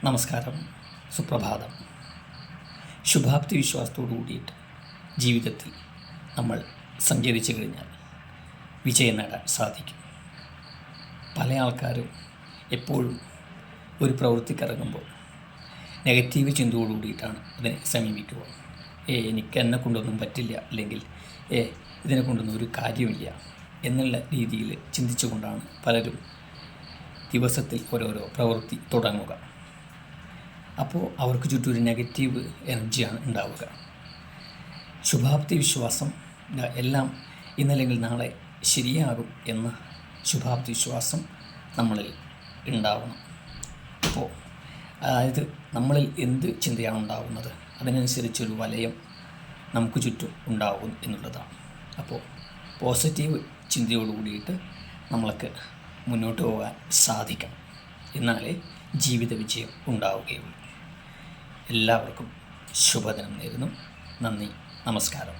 നമസ്കാരം, സുപ്രഭാതം. ശുഭാപ്തി വിശ്വാസത്തോടു കൂടിയിട്ട് ജീവിതത്തിൽ നമ്മൾ സഞ്ചരിച്ചു കഴിഞ്ഞാൽ വിജയം നേടാൻ സാധിക്കും. പല ആൾക്കാരും എപ്പോഴും ഒരു പ്രവൃത്തിക്കിറങ്ങുമ്പോൾ നെഗറ്റീവ് ചിന്തയോടു കൂടിയിട്ടാണ് അതിനെ സമീപിക്കുക. എനിക്ക് എന്നെ കൊണ്ടൊന്നും പറ്റില്ല, അല്ലെങ്കിൽ ഇതിനെ കൊണ്ടൊന്നും ഒരു കാര്യമില്ല എന്നുള്ള രീതിയിൽ ചിന്തിച്ചുകൊണ്ടാണ് പലരും ദിവസത്തിൽ ഓരോരോ പ്രവൃത്തി തുടങ്ങുക. അപ്പോൾ അവർക്ക് ചുറ്റും ഒരു നെഗറ്റീവ് എനർജിയാണ് ഉണ്ടാവുക. ശുഭാപ്തി വിശ്വാസം എല്ലാം ഇന്നല്ലെങ്കിൽ നാളെ ശരിയാകും എന്ന ശുഭാപ്തി വിശ്വാസം നമ്മളിൽ ഉണ്ടാവണം. അപ്പോൾ അതായത് നമ്മളിൽ എന്ത് ചിന്തയാണ് ഉണ്ടാകുന്നത് അതിനനുസരിച്ചൊരു വലയം നമുക്ക് ചുറ്റും ഉണ്ടാകും എന്നുള്ളതാണ്. അപ്പോൾ പോസിറ്റീവ് ചിന്തയോട് കൂടിയിട്ട് നമ്മൾക്ക് മുന്നോട്ട് പോകാൻ സാധിക്കണം. എന്നാലേ ജീവിത വിജയം ഉണ്ടാവുകയുള്ളൂ. എല്ലാവർക്കും ശുഭദിനം നേരുന്നു. നന്ദി, നമസ്കാരം.